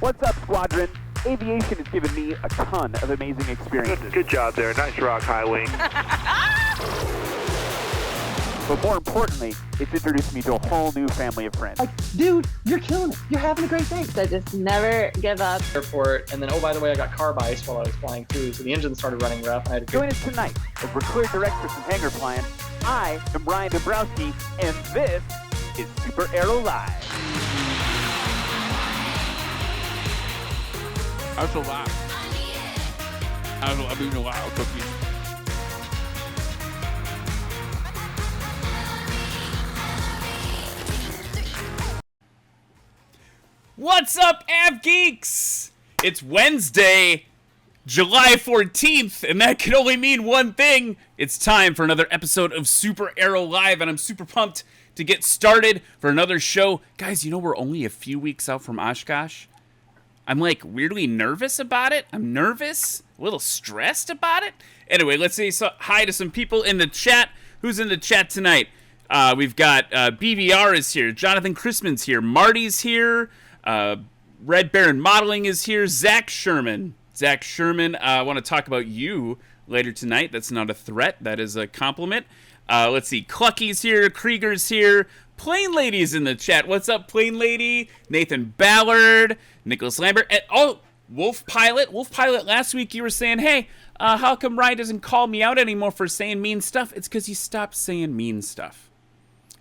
What's up, Squadron? Aviation has given me a ton of amazing experiences. Good job there. Nice rock, high wing. But more importantly, it's introduced me to a whole new family of friends. Like, dude, you're killing it. You're having a great day. So just never give up. Airport, and then, oh, by the way, I got carb ice while I was flying through, so the engine started running rough. And I had to Join us tonight as we're cleared direct for some hangar flying. I am Bryon Dembroski, and this is SuperAero Live. That's a lot. I mean, a lot of cookies. What's up, Av Geeks? It's Wednesday, July 14th, and that can only mean one thing. It's time for another episode of SuperAero Live, and I'm super pumped to get started for another show. Guys, you know we're only a few weeks out from Oshkosh. I'm like weirdly nervous about it. I'm nervous, a little stressed about it. Anyway, let's say hi to some people in the chat. Who's in the chat tonight? We've got BVR is here. Jonathan Christman's here. Marty's here. Red Baron Modeling is here. Zach Sherman. I want to talk about you later tonight. That's not a threat. That is a compliment. Let's see. Clucky's here. Krueger's here. Plane Lady's in the chat. What's up, Plane Lady? Nathan Ballard. Nicholas Lambert. And, Wolf Pilot. Wolf Pilot, last week you were saying, hey, how come Ryan doesn't call me out anymore for saying mean stuff? It's because you stopped saying mean stuff.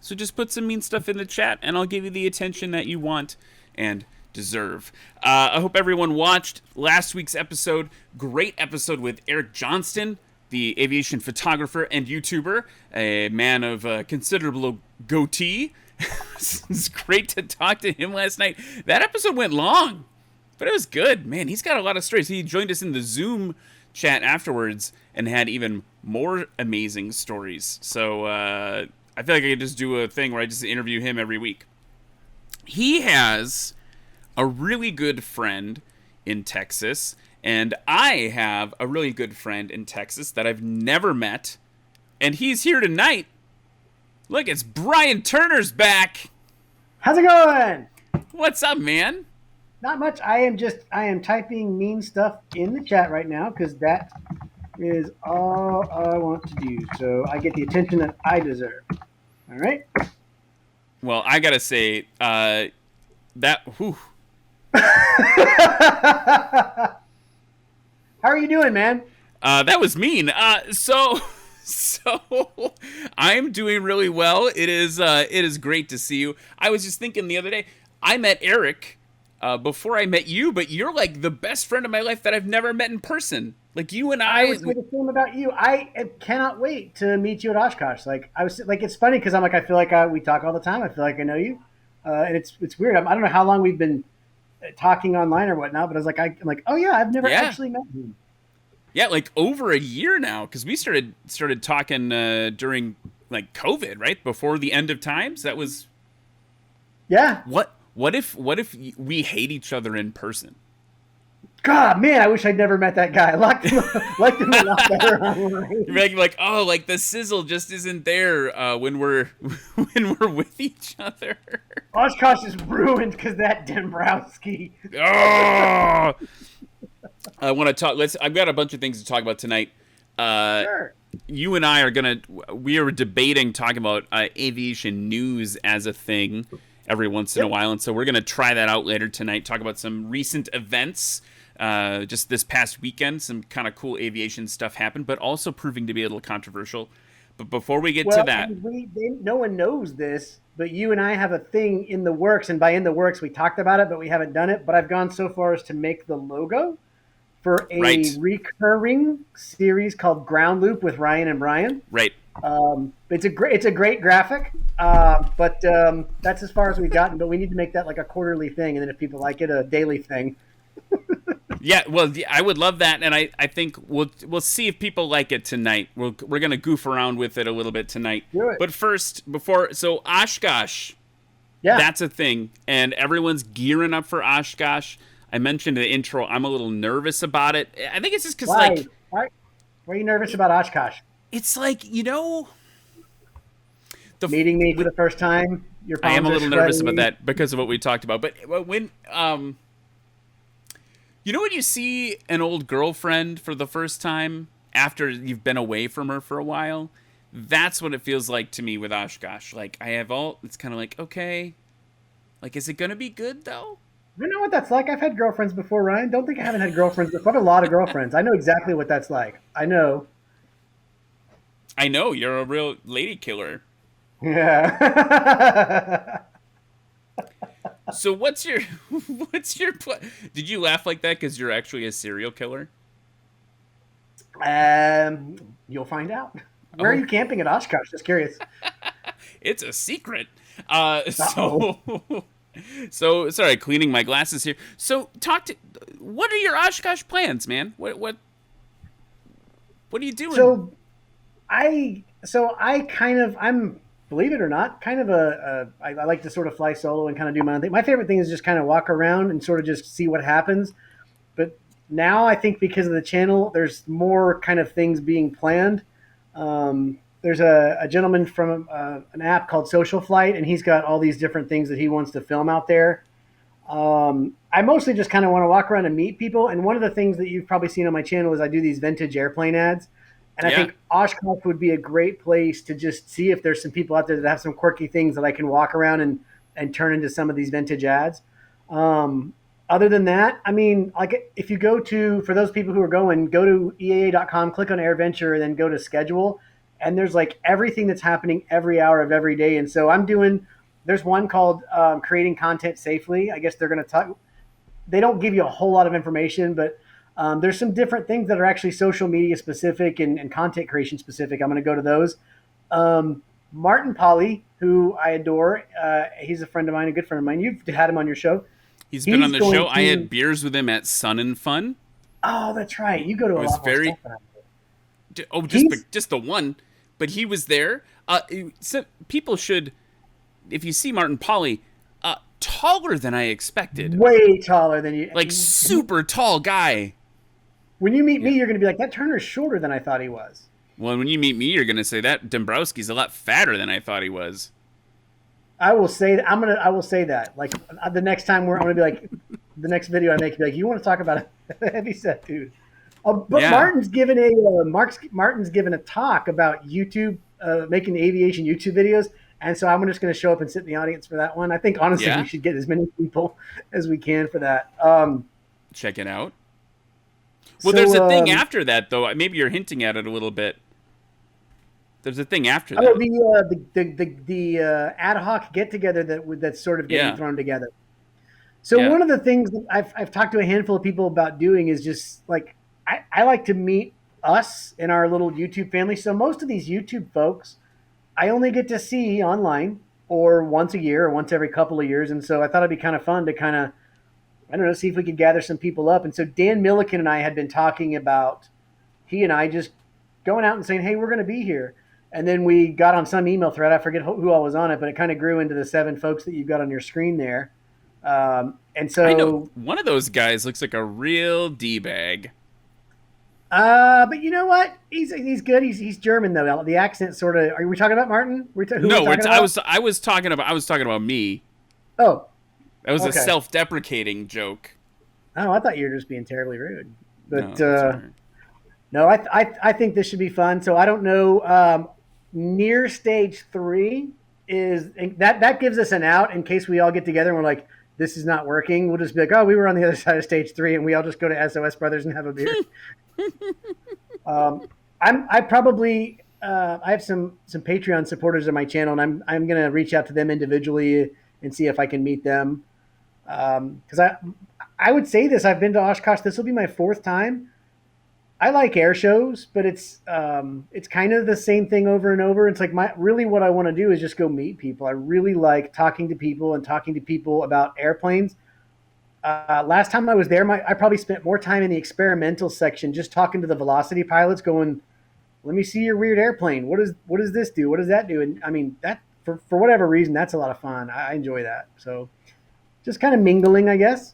So just put some mean stuff in the chat, and I'll give you the attention that you want and deserve. I hope everyone watched last week's episode. Great episode with Eric Johnston, the aviation photographer and YouTuber, a man of considerable goatee. It's great to talk to him last night. That episode went long, but it was good. Man, he's got a lot of stories. He joined us in the Zoom chat afterwards and had even more amazing stories. So I feel like I could just do a thing where I just interview him every week. He has a really good friend in Texas, and I have a really good friend in Texas that I've never met, and he's here tonight. Look, it's Brian Turner's back. How's it going? What's up, man? Not much. I am typing mean stuff in the chat right now because that is all I want to do. So I get the attention that I deserve. All right? Well, I gotta say, whew. How are you doing, man? That was mean. So I'm doing really well. It is great to see you. I was just thinking the other day, I met Eric before I met you, but you're like the best friend of my life that I've never met in person. Like you and I was the same about you. I cannot wait to meet you at Oshkosh. Like it's funny because I'm like I feel like we talk all the time. I feel like I know you, and it's weird. I don't know how long we've been talking online or whatnot, but I was like I'm like, oh yeah, I've never actually met him. Yeah, like over a year now, because we started talking during like COVID, right before the end of times. That was What if we hate each other in person? God, man, I wish I'd never met that guy. I liked him a lot better online. You're like, oh, like the sizzle just isn't there when we're with each other. Oshkosh is ruined because that Dembroski. Oh. I want to talk. I've got a bunch of things to talk about tonight. Sure. You and I we are debating talking about aviation news as a thing every once in a while, and so we're gonna try that out later tonight. Talk about some recent events. Just this past weekend, some kind of cool aviation stuff happened, but also proving to be a little controversial. But before we get to that, no one knows this, but you and I have a thing in the works, and by in the works, we talked about it, but we haven't done it. But I've gone so far as to make the logo for a recurring series called Ground Loop with Ryan and Bryon. Right. It's a great graphic, but that's as far as we've gotten. But we need to make that like a quarterly thing, and then if people like it, a daily thing. Yeah, well, I would love that, and I think we'll see if people like it tonight. We're gonna goof around with it a little bit tonight. Do it. But first, so Oshkosh, yeah, that's a thing, and everyone's gearing up for Oshkosh. I mentioned in the intro, I'm a little nervous about it. I think it's just because why are you nervous about Oshkosh? It's like meeting me for the first time. I am a little nervous about that because of what we talked about. But when You know when you see an old girlfriend for the first time after you've been away from her for a while? That's what it feels like to me with Oshkosh. Like, it's kind of like, okay. Like, is it going to be good, though? You know what that's like? I've had girlfriends before, Ryan. Don't think I haven't had girlfriends before. I have a lot of girlfriends. I know exactly what that's like. I know. I know, you're a real lady killer. Yeah. So what's your did you laugh like that because you're actually a serial killer? You'll find out. Where are you camping at Oshkosh? Just curious. It's a secret. So sorry, cleaning my glasses here. So what are your Oshkosh plans, man? What are you doing? So I'm, believe it or not, kind of I like to sort of fly solo and kind of do my own thing. My favorite thing is just kind of walk around and sort of just see what happens. But now I think because of the channel, there's more kind of things being planned. There's a gentleman from an app called Social Flight, and he's got all these different things that he wants to film out there. I mostly just kind of want to walk around and meet people. And one of the things that you've probably seen on my channel is I do these vintage airplane ads. And I think Oshkosh would be a great place to just see if there's some people out there that have some quirky things that I can walk around and turn into some of these vintage ads. Other than that, I mean, like if you for those people who are going, go to EAA.com, click on AirVenture, and then go to schedule. And there's like everything that's happening every hour of every day. And so there's one called Creating Content Safely. I guess they're going to talk. They don't give you a whole lot of information, but there's some different things that are actually social media specific and content creation specific. I'm going to go to those. Martin Polly, who I adore, he's a friend of mine, a good friend of mine. You've had him on your show. He's been on the show. I had beers with him at Sun and Fun. Oh, that's right. You go to a lot more stuff than I do. Just the one. But he was there. So people should, if you see Martin Polly, taller than I expected. Way taller than you. Like super tall guy. When you meet me, you're going to be like, that Turner's shorter than I thought he was. Well, when you meet me, you're going to say that Dembroski's a lot fatter than I thought he was. I will say that. I will say that. Like the next time I'm going to be like, the next video I make, be like, you want to talk about a heavy set dude? But yeah. Martin's given a talk about YouTube, making aviation YouTube videos, and so I'm just going to show up and sit in the audience for that one. I think honestly we should get as many people as we can for that. Check it out. Well, there's a thing after that, though. Maybe you're hinting at it a little bit. There's a thing after that. Oh, the ad hoc get together that's sort of getting thrown together. So one of the things that I've talked to a handful of people about doing is just like I like to meet us in our little YouTube family. So most of these YouTube folks, I only get to see online or once a year or once every couple of years, and so I thought it'd be kind of fun to kind of, I don't know, see if we could gather some people up. And so Dan Milliken and I had been talking about, he and I just going out and saying, hey, we're going to be here. And then we got on some email thread. I forget who all was on it, but it kind of grew into the 7 folks that you've got on your screen there. And so I know one of those guys looks like a real D-bag. But you know what? He's good. He's German though. The accent sort of. Are we talking about Martin? I was talking about me. Oh. That was a self-deprecating joke. Oh, I thought you were just being terribly rude. But no, I think this should be fun. So I don't know. Near stage 3 is that gives us an out in case we all get together and we're like, this is not working. We'll just be like, oh, we were on the other side of stage 3, and we all just go to SOS Brothers and have a beer. I have some Patreon supporters on my channel, and I'm gonna reach out to them individually and see if I can meet them. Because I would say this, I've been to Oshkosh. This will be my 4th time. I like air shows, but it's kind of the same thing over and over. It's like really what I want to do is just go meet people. I really like talking to people and talking to people about airplanes. Last time I was there, I probably spent more time in the experimental section just talking to the velocity pilots going, let me see your weird airplane. What does this do? What does that do? And I mean, that for whatever reason, that's a lot of fun. I enjoy that. So just kind of mingling, I guess.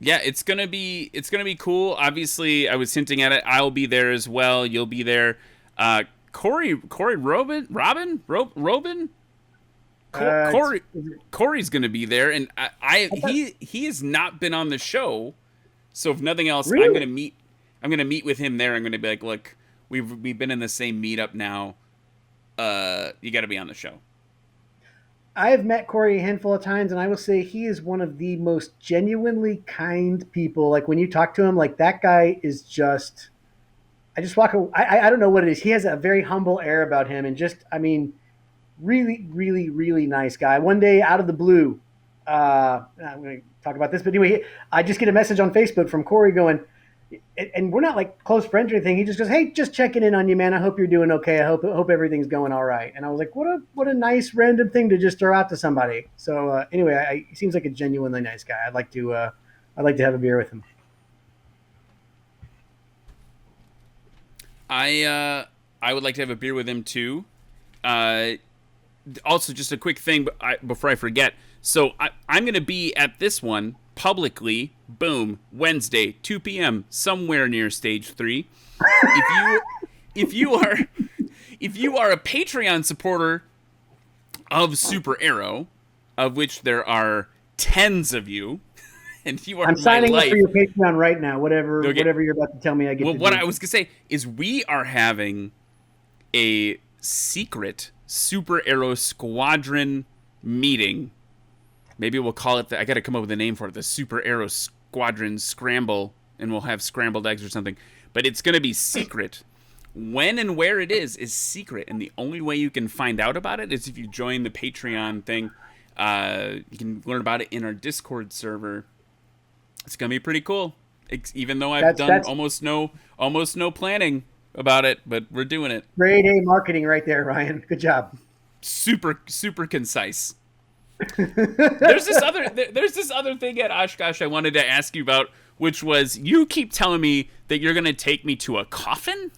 Yeah, it's gonna be cool. Obviously, I was hinting at it. I'll be there as well. You'll be there. Corey's gonna be there, and he has not been on the show So if nothing else, Really? I'm gonna meet with him there. I'm gonna be like, look, we've been in the same meetup now. You got to be on the show. I have met Corey a handful of times, and I will say he is one of the most genuinely kind people. Like when you talk to him, like that guy is just. I just walk. I don't know what it is. He has a very humble air about him, and just really, really, really nice guy. One day, out of the blue, I'm going to talk about this, but anyway, I just get a message on Facebook from Corey going, and we're not like close friends or anything. He just goes, "Hey, just checking in on you, man. I hope you're doing okay. I hope everything's going all right." And I was like, "What a nice random thing to just throw out to somebody." So anyway, he seems like a genuinely nice guy. I'd like to have a beer with him. I would like to have a beer with him too. Also, just a quick thing before I forget. So I'm going to be at this one publicly. Boom, Wednesday, 2 p.m. somewhere near Stage 3. If you are a Patreon supporter of SuperAero, of which there are tens of you, and you are I'm signing my up life. for your Patreon right now. Whatever Okay. you're about to tell me, I get. Well, to what do. I was gonna say is we are having a secret SuperAero Squadron meeting. Maybe we'll call it. I got to come up with a name for it. The SuperAero Squadron Scramble, and we'll have scrambled eggs or something. But it's gonna be secret. When and where it is secret, and the only way you can find out about it is if you join the Patreon thing. You can learn about it in our Discord server. It's gonna be pretty cool. Even though I've done almost no planning about it, but we're doing it. Grade A marketing right there, Ryan. Good job. Super concise. There's this other thing at Oshkosh I wanted to ask you about, which was you keep telling me that you're gonna take me to a coffin.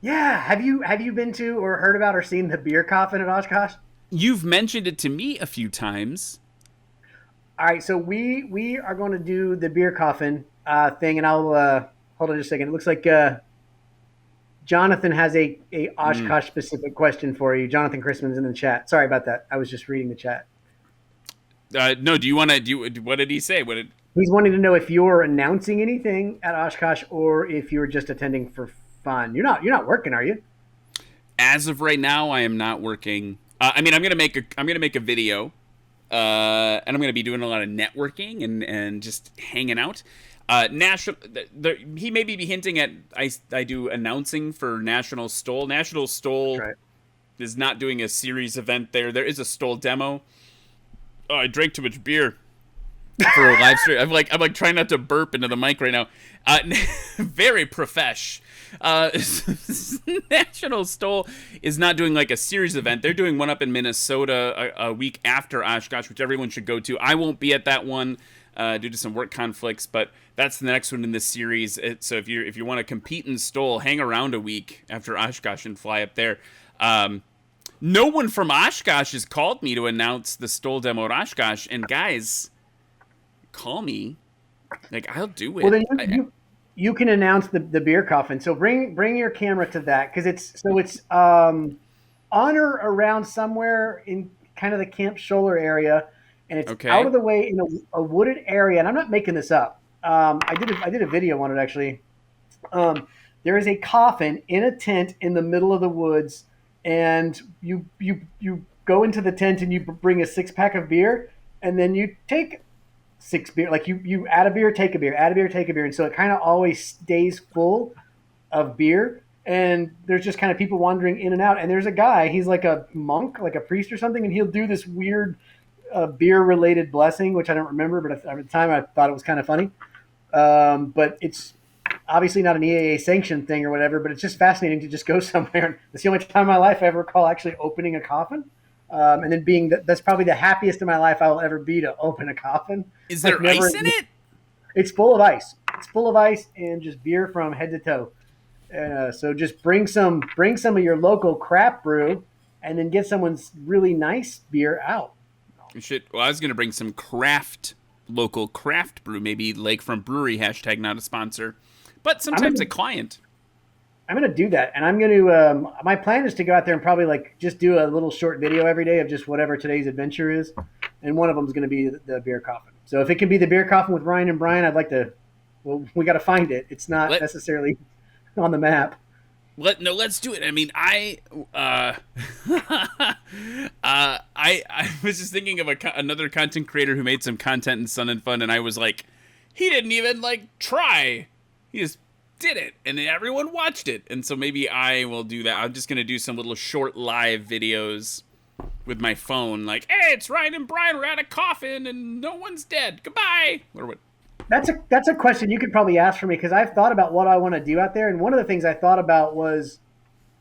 Yeah. Have you been to or heard about or seen the beer coffin at Oshkosh? You've mentioned it to me a few times. All right, so we are going to do the beer coffin thing, and I'll hold on just a second. It looks like Jonathan has a Oshkosh specific question for you. Jonathan Christman's in the chat. Sorry about that. I was just reading the chat. No, do you want to do? What did he say? He's wanting to know if you're announcing anything at Oshkosh or if you're just attending for fun. You're not working, are you? As of right now, I am not working. I'm gonna make a video. And I'm going to be doing a lot of networking and just hanging out. He may be hinting at I do announcing for National Stole. National Stole is not doing a series event there. There is a Stole demo. Oh, I drank too much beer for a live stream. I'm like trying not to burp into the mic right now. Very profesh. National Stole is not doing like a series event. They're doing one up in Minnesota a week after Oshkosh, which everyone should go to. I won't be at that one due to some work conflicts, but that's the next one in this series. So if you want to compete in Stole, hang around a week after Oshkosh and fly up there. No one from Oshkosh has called me to announce the Stole demo at Oshkosh, and guys, call me. Like, I'll do it. Well, then you can announce the beer coffin. So bring your camera to that because it's on or around somewhere in kind of the Camp Scholler area, and it's out of the way in a wooded area. And I'm not making this up. I did a video on it actually. There is a coffin in a tent in the middle of the woods, and you go into the tent and you bring a 6-pack of beer, and then you take 6 beer, like you add a beer, take a beer, add a beer, take a beer, and so it kind of always stays full of beer. And there's just kind of people wandering in and out. And there's a guy, he's like a monk, like a priest or something, and he'll do this weird beer-related blessing, which I don't remember, but at the time I thought it was kind of funny. But it's obviously not an EAA sanctioned thing or whatever, but it's just fascinating to just go somewhere. It's the only time in my life I ever recall actually opening a coffin. And then that's probably the happiest in my life I will ever be to open a coffin. Is there ice in it? It's full of ice. It's full of ice and just beer from head to toe. So just bring some of your local craft brew, and then get someone's really nice beer out. Well, I was gonna bring some local craft brew, maybe Lakefront Brewery. # not a sponsor, but sometimes a client. I'm going to do that, and I'm going to. My plan is to go out there and probably just do a little short video every day of just whatever today's adventure is, and one of them is going to be the beer coffin. So if it can be the beer coffin with Ryan and Bryon, I'd like to well, we got to find it. It's not necessarily on the map. Let's do it. I mean, I was just thinking of another content creator who made some content in Sun and Fun, and I was like, he didn't even try. He just did it, and everyone watched it. And so maybe I will do that. I'm just gonna do some little short live videos with my phone, like, hey, it's Ryan and Bryon. We're at a coffin, and no one's dead. Goodbye. Or what? That's a question you could probably ask for me, because I've thought about what I want to do out there, and one of the things I thought about was,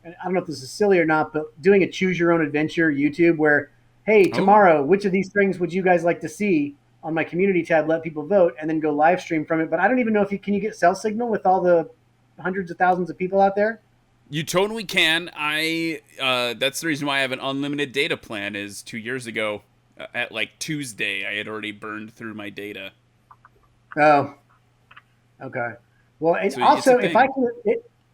and I don't know if this is silly or not, but doing a choose your own adventure YouTube where, hey, tomorrow, which of these things would you guys like to see on my community tab? Let people vote, and then go live stream from it. But I don't even know if can you get cell signal with all the hundreds of thousands of people out there? You totally can. That's the reason why I have an unlimited data plan. Is 2 years ago at Tuesday, I had already burned through my data. Oh, okay. Well, and So also, it's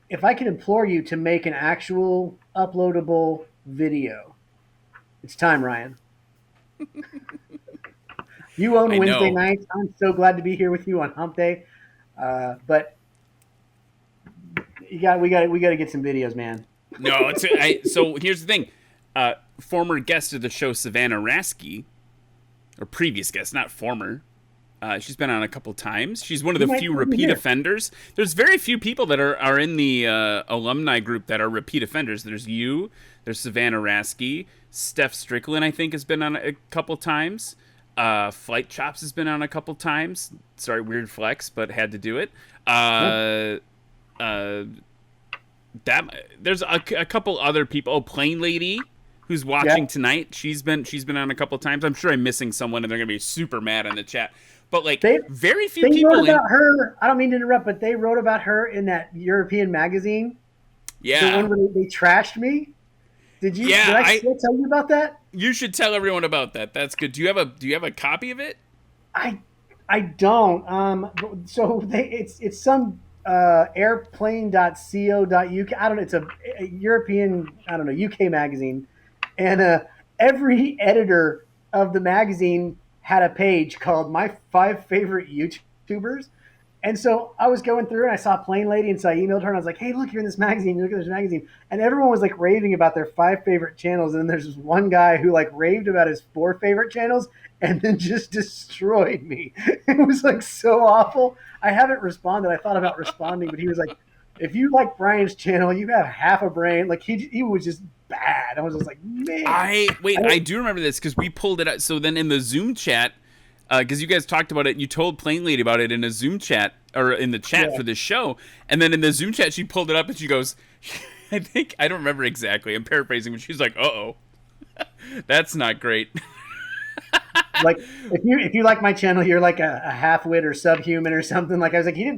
if I can implore you to make an actual uploadable video, it's time, Ryan. You own Wednesday nights. I'm so glad to be here with you on Hump Day, but we got to get some videos, man. No, so here's the thing. Former guest of the show, Savannah Rasky, or previous guest, not former. She's been on a couple times. She's one of the few repeat offenders. There's very few people that are in the alumni group that are repeat offenders. There's you. There's Savannah Rasky. Steph Strickland, I think, has been on a couple times. Flight Chops has been on a couple times. Sorry, weird flex, but had to do it. There's a couple other people. Oh, Plane Lady, who's watching tonight. She's been on a couple times. I'm sure I'm missing someone, and they're gonna be super mad in the chat. But very few people. They wrote about her. I don't mean to interrupt, but they wrote about her in that European magazine. Yeah, the one where they trashed me. Did you? Yeah, did I still tell you about that? You should tell everyone about that. That's good. Do you have a copy of it? I don't. So it's some airplane.co.uk. I don't know. It's a European, UK magazine, and every editor of the magazine had a page called My 5 Favorite YouTubers. And so I was going through and I saw Plane Lady, and so I emailed her and I was like, hey, look, you're in this magazine. Look at this magazine. And everyone was raving about their 5 favorite channels. And then there's this one guy who raved about his 4 favorite channels and then just destroyed me. It was so awful. I haven't responded. I thought about responding, but he was like, if you like Bryan's channel, you have half a brain. He was just bad. I was just like, man. I do remember this because we pulled it out. So then in the Zoom chat, because you guys talked about it, you told Plane Lady about it in a Zoom chat or in the chat for the show, and then in the Zoom chat she pulled it up and she goes, I don't remember exactly. I'm paraphrasing, but she's like, uh-oh, that's not great. If you like my channel, you're like a half-wit or subhuman or something. I was like, he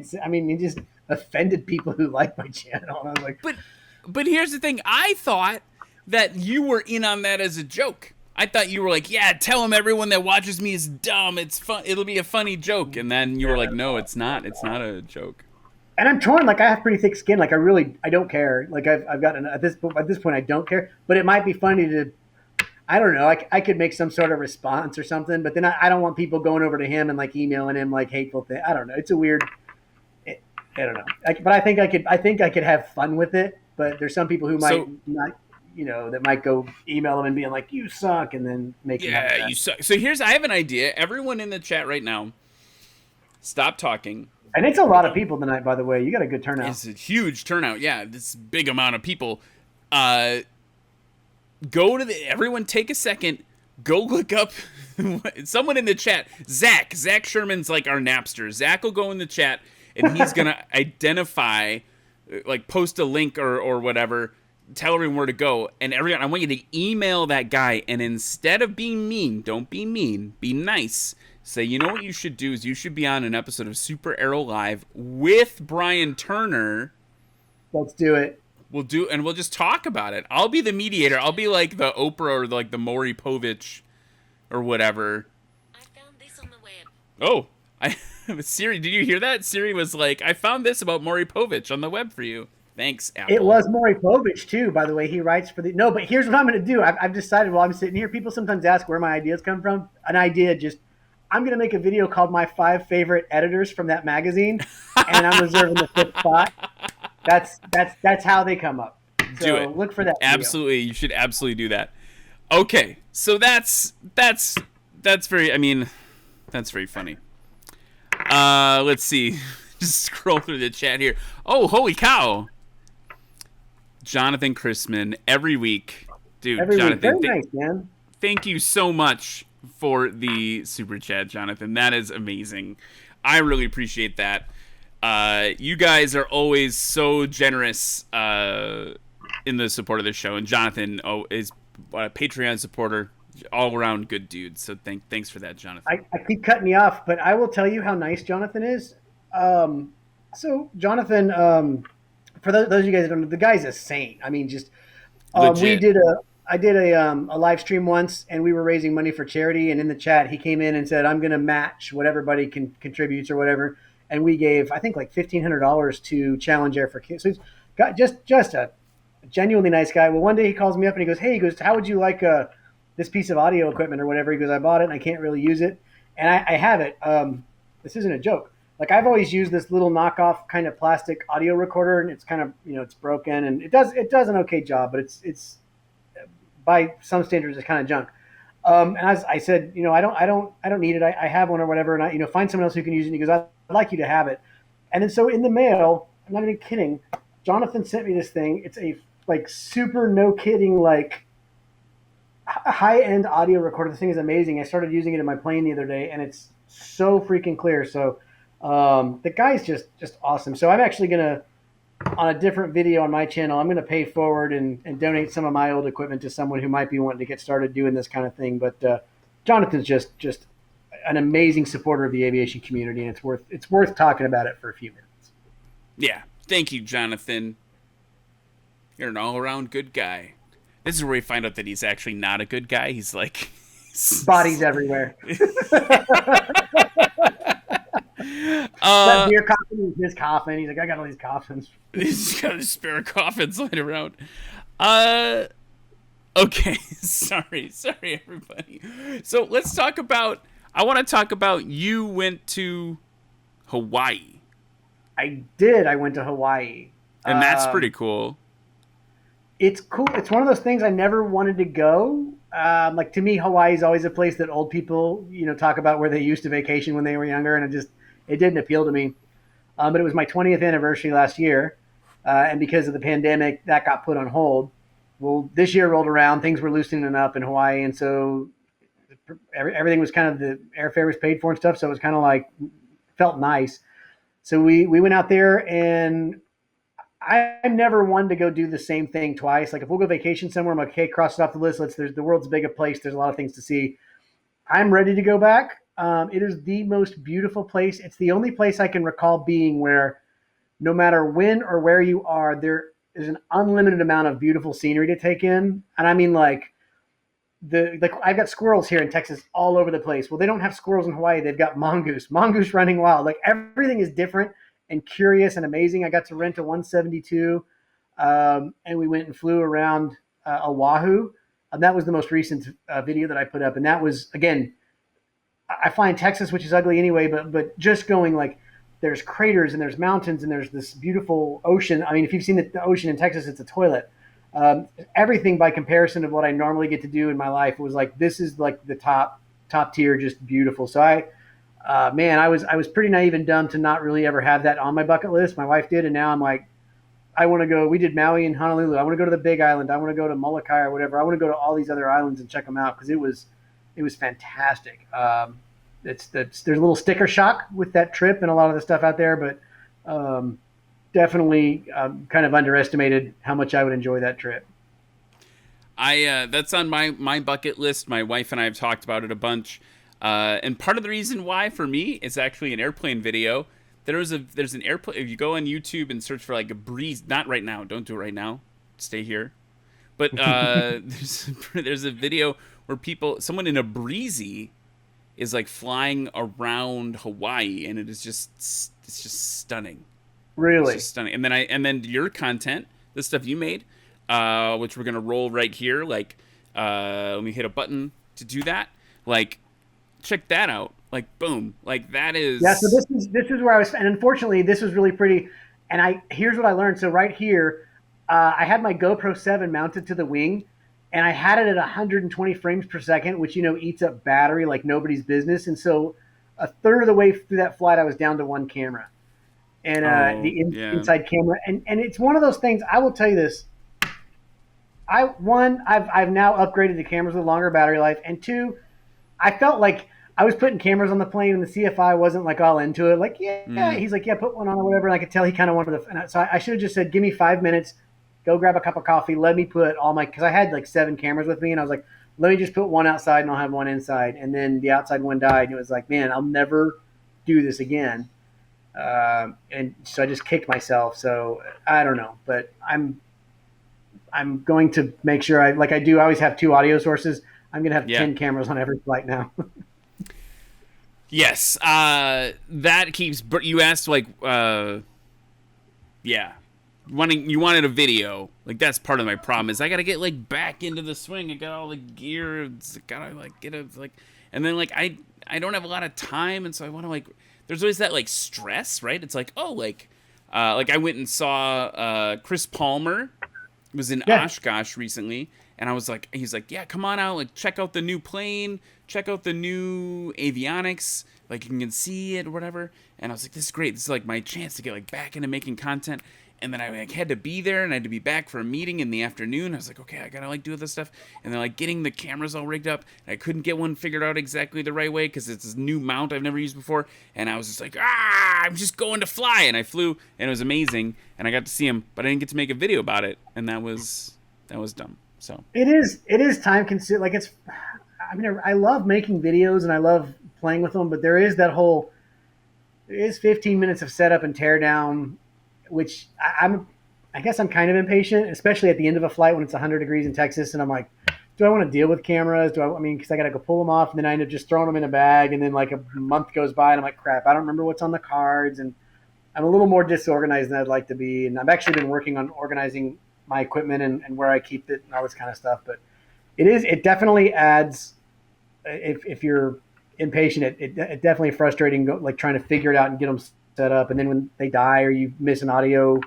just offended people who like my channel. And I was like, but here's the thing. I thought that you were in on that as a joke. I thought you were like, yeah, tell them everyone that watches me is dumb. It's fun. It'll be a funny joke. And then you were like, no, it's not. It's not a joke. And I'm torn. I have pretty thick skin. I don't care. I've gotten at this point, I don't care. But it might be funny to, I don't know. I could make some sort of response or something. But then I don't want people going over to him and emailing him hateful things. I don't know. It's a weird. I don't know. But I think I could have fun with it. But there's some people who might not. That might go email them and being like, you suck, and then make you suck. So I have an idea. Everyone in the chat right now, stop talking. And it's a lot of people tonight, by the way. You got a good turnout. It's a huge turnout. Yeah, this big amount of people. Everyone take a second. Go look up someone in the chat. Zach Sherman's our Napster. Zach will go in the chat, and he's going to identify, post a link or whatever, tell everyone where to go, and everyone, I want you to email that guy, and instead of being mean, don't be mean, be nice. Say, you know what you should do is you should be on an episode of SuperAero Live with Bryon Turner. Let's do it. We'll just talk about it. I'll be the mediator. I'll be like the Oprah or the Maury Povich or whatever. I found this on the web. Oh, Siri, did you hear that? Siri was like, I found this about Maury Povich on the web for you. Thanks, Apple. It was Maury Povich, too, by the way. He writes for the... No, but here's what I'm going to do. I've decided while I'm sitting here, people sometimes ask where my ideas come from. An idea just... I'm going to make a video called My 5 Favorite Editors from that magazine, and I'm reserving the 5th spot. That's how they come up. So Do it. Look for that video. Absolutely. You should absolutely do that. Okay. So that's very, I mean, that's very funny. Let's see. Just scroll through the chat here. Oh, holy cow. Jonathan Christman every week. Dude, Jonathan, Very nice, man. Thank you so much for the super chat, Jonathan. That is amazing. I really appreciate that. You guys are always so generous in the support of the show, and Jonathan is a Patreon supporter, all around good dude. So thanks for that, Jonathan. I keep cutting you off, but I will tell you how nice Jonathan is. So Jonathan, for those of you guys that don't know, the guy's a saint. I mean, just I did a live stream once, and we were raising money for charity. And in the chat, he came in and said, "I'm going to match what everybody contributes or whatever." And we gave, I think, like $1,500 to Challenge Air for Kids. So he's got just a genuinely nice guy. Well, one day he calls me up and he goes, "How would you like this piece of audio equipment or whatever?" He goes, "I bought it and I can't really use it, and I have it. This isn't a joke. Like, I've always used this little knockoff kind of plastic audio recorder, and it's kind of, it's broken, and it does an okay job, but it's by some standards it's kind of junk." And I said, I don't need it. I have one or whatever, and I find someone else who can use it. And he goes, "I'd like you to have it." And then so in the mail, I'm not even kidding, Jonathan sent me this thing. It's a like super no kidding like high end audio recorder. This thing is amazing. I started using it in my plane the other day, and it's so freaking clear. So the guy's just awesome. So I'm actually gonna, on a different video on my channel, I'm gonna pay forward and donate some of my old equipment to someone who might be wanting to get started doing this kind of thing. But Jonathan's just an amazing supporter of the aviation community, and it's worth talking about it for a few minutes. Yeah, thank you, Jonathan. You're an all-around good guy. This is where we find out that he's actually not a good guy. He's like bodies everywhere. That beer coffin is his coffin. He's like, "I got all these coffins." He's got a spare coffins lying around. Okay, sorry, everybody. So let's talk about. I want to talk about you went to Hawaii. I did. I went to Hawaii, and that's pretty cool. It's cool. It's one of those things I never wanted to go. Like, to me, Hawaii is always a place that old people, talk about where they used to vacation when they were younger, and it didn't appeal to me. But it was my 20th anniversary last year, and because of the pandemic, that got put on hold. Well, this year rolled around, things were loosening up in Hawaii, and so everything was kind of, the airfare was paid for and stuff, so it was kind of like, felt nice. So we went out there, and I'm never one to go do the same thing twice. Like, if we'll go vacation somewhere, I'm like, okay, cross it off the list. There's the world's biggest place. There's a lot of things to see. I'm ready to go back. It is the most beautiful place. It's the only place I can recall being where no matter when or where you are, there is an unlimited amount of beautiful scenery to take in. And I mean, like, I've got squirrels here in Texas all over the place. Well, they don't have squirrels in Hawaii. They've got mongoose running wild. Like, everything is different and curious and amazing. I got to rent a 172, and we went and flew around Oahu. And that was the most recent video that I put up. And that was, again, I fly in Texas, which is ugly anyway, but just going, like, there's craters and there's mountains and there's this beautiful ocean. I mean, if you've seen the ocean in Texas, it's a toilet. Everything by comparison of what I normally get to do in my life was like, this is like the top tier, just beautiful. So I was pretty naive and dumb to not really ever have that on my bucket list. My wife did, and now I'm like, I want to go. We did Maui and Honolulu. I want to go to the Big Island. I want to go to Molokai or whatever. I want to go to all these other islands and check them out because it was fantastic. There's a little sticker shock with that trip and a lot of the stuff out there, but definitely kind of underestimated how much I would enjoy that trip. That's on my bucket list. My wife and I have talked about it a bunch. And part of the reason why for me is actually an airplane video. There's an airplane. If you go on YouTube and search for like a breeze, not right now. Don't do it right now. Stay here. But there's a video where someone in a breezy is like flying around Hawaii, and it's just stunning. Really? It's just stunning. And then your content, the stuff you made, which we're gonna roll right here. Like, let me hit a button to do that. Like, check that out. Like, boom. Like, that is... Yeah, so this is where I was, and unfortunately, this was really pretty. And here's what I learned. So right here, I had my GoPro 7 mounted to the wing, and I had it at 120 frames per second, which, eats up battery like nobody's business. And so a third of the way through that flight, I was down to one camera. And inside camera. And it's one of those things, I will tell you this. I've now upgraded the cameras with longer battery life. And two, I felt like I was putting cameras on the plane and the CFI wasn't like all into it. Like, he's like, put one on or whatever. And I could tell he kind of wanted to. And so I should have just said, give me 5 minutes, go grab a cup of coffee. Let me put because I had like 7 cameras with me. And I was like, let me just put one outside and I'll have one inside. And then the outside one died. And it was like, man, I'll never do this again. And so I just kicked myself. So I don't know, but I'm going to make sure I always have 2 audio sources. I'm going to have 10 cameras on every flight now. Yes. That keeps, you asked you wanted a video. Like, that's part of my problem is I got to get like back into the swing. I got all the gear. Got to like get it like, and then like, I don't have a lot of time. And so I want to like, there's always that like stress, right? It's like, like I went and saw Chris Palmer was in Oshkosh recently, and I was like, he's like, yeah, come on out, like check out the new plane, check out the new avionics, like you can see it or whatever. And I was like, this is great. This is like my chance to get like back into making content. And then I like, had to be there, and I had to be back for a meeting in the afternoon. I was like, okay, I gotta like do this stuff. And then like getting the cameras all rigged up. And I couldn't get one figured out exactly the right way because it's this new mount I've never used before. And I was just like, I'm just going to fly. And I flew, and it was amazing. And I got to see him, but I didn't get to make a video about it, and that was dumb. So it is time consuming. Like I love making videos and I love playing with them, but there is 15 minutes of setup and tear down, which I guess I'm kind of impatient, especially at the end of a flight when it's 100 degrees in Texas. And I'm like, do I want to deal with cameras? Because I got to go pull them off, and then I end up just throwing them in a bag. And then like a month goes by and I'm like, crap, I don't remember what's on the cards. And I'm a little more disorganized than I'd like to be. And I've actually been working on organizing my equipment and where I keep it and all this kind of stuff. But it definitely adds, if you're impatient, it definitely frustrating, like trying to figure it out and get them set up. And then when they die or you miss an audio,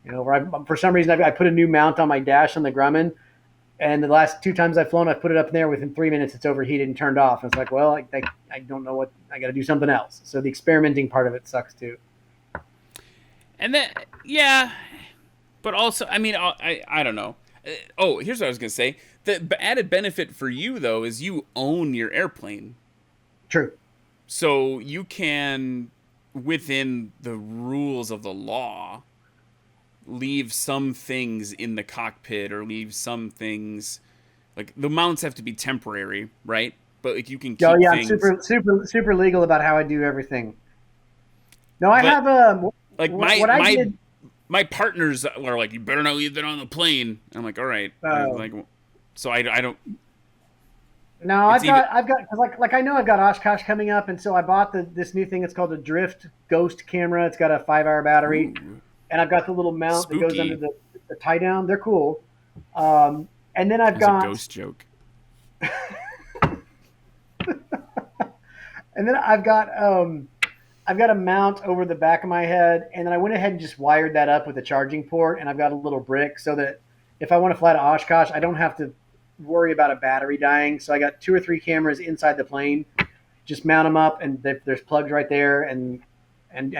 where for some reason I put a new mount on my dash on the Grumman, and the last 2 times I've flown, I've put it up there, within 3 minutes it's overheated and turned off. And it's like, well, I don't know what, I got to do something else. So the experimenting part of it sucks too. And then, but also, I don't know. Here's what I was going to say. The added benefit for you, though, is you own your airplane. True. So you can, within the rules of the law, leave some things in the cockpit or leave some things, like the mounts have to be temporary, right? But like you can keep things. I'm super legal about how I do everything. No, I have like my partners are like, you better not leave that on the plane. I'm like, all right. So I don't. No, I've got like I know I've got Oshkosh coming up, and so I bought this new thing. It's called a Drift Ghost camera. It's got a 5-hour battery, and I've got the little mount that goes under the tie down. They're cool. And then I've got a ghost joke. And then I've got a mount over the back of my head, and then I went ahead and just wired that up with a charging port, and I've got a little brick so that if I want to fly to Oshkosh, I don't have to worry about a battery dying. So I got 2 or 3 cameras inside the plane, just mount them up, and there's plugs right there, and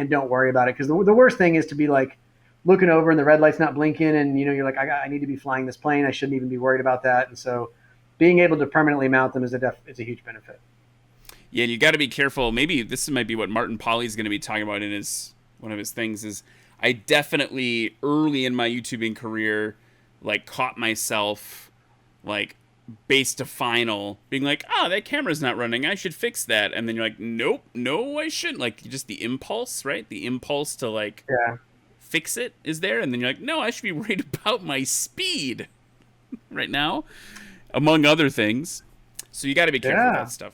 don't worry about it. Because the worst thing is to be like looking over and the red light's not blinking, and you're like, I need to be flying this plane. I shouldn't even be worried about that. And so being able to permanently mount them is a huge benefit. Yeah, and you got to be careful. Maybe this might be what Martin Pauly's going to be talking about in one of his things. Is I definitely early in my YouTubing career, like caught myself like base to final being like, that camera's not running, I should fix that. And then you're like, nope, no, I shouldn't. Like just the impulse, right? The impulse to like fix it is there. And then you're like, no, I should be worried about my speed right now, among other things. So you got to be careful with that stuff.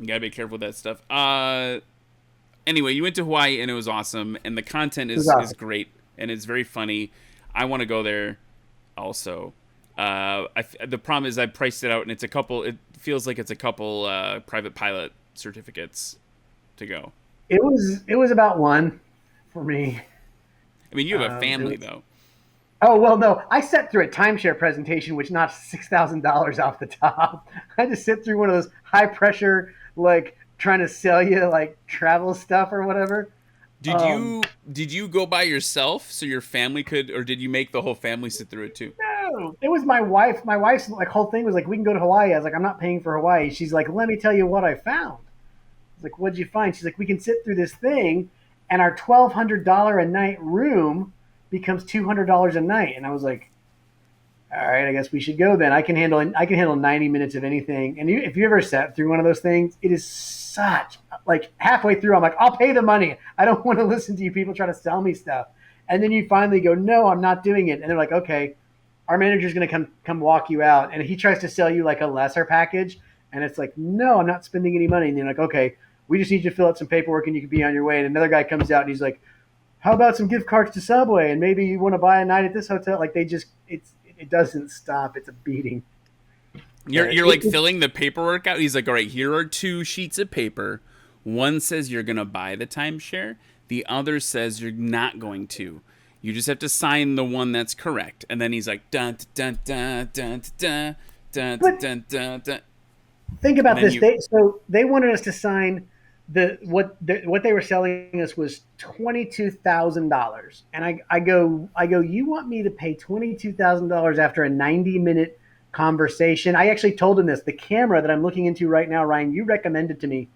You got to be careful with that stuff. Anyway, you went to Hawaii and it was awesome. And the content is great. And it's very funny. I want to go there also. The problem is I priced it out and it feels like it's a couple private pilot certificates to go? It was about one for me. I mean, you have a family, though. Oh, well, no. I sat through a timeshare presentation, which knocked $6,000 off the top. I had to sit through one of those high-pressure, like, trying to sell you, like, travel stuff or whatever. Did you go by yourself so your family could, or did you make the whole family sit through it, too? No. It was my wife. My wife's, like, whole thing was, like, we can go to Hawaii. I was like, I'm not paying for Hawaii. She's like, let me tell you what I found. I was like, what'd you find? She's like, we can sit through this thing, and our $1,200 a night room becomes $200 a night. And I was like, all right, I guess we should go then. I can handle 90 minutes of anything. And if you ever sat through one of those things, it is such, like, halfway through, I'm like, I'll pay the money. I don't want to listen to you people try to sell me stuff. And then you finally go, no, I'm not doing it. And they're like, okay, our manager's going to come walk you out. And he tries to sell you like a lesser package. And it's like, no, I'm not spending any money. And they're like, okay, we just need you to fill out some paperwork and you can be on your way. And another guy comes out and he's like, how about some gift cards to Subway? And maybe you want to buy a night at this hotel. Like, it doesn't stop. It's a beating. You're like filling the paperwork out. He's like, all right, here are 2 sheets of paper. One says you're going to buy the timeshare. The other says you're not going to. You just have to sign the one that's correct. And then he's like, dun, dun, dun, dun, dun, dun, dun, dun, dun, dun. Think about this. They wanted us to sign what they were selling us was $22,000, and I go, you want me to pay $22,000 after a 90-minute conversation? I actually told him this. The camera that I'm looking into right now, Ryan, you recommended to me.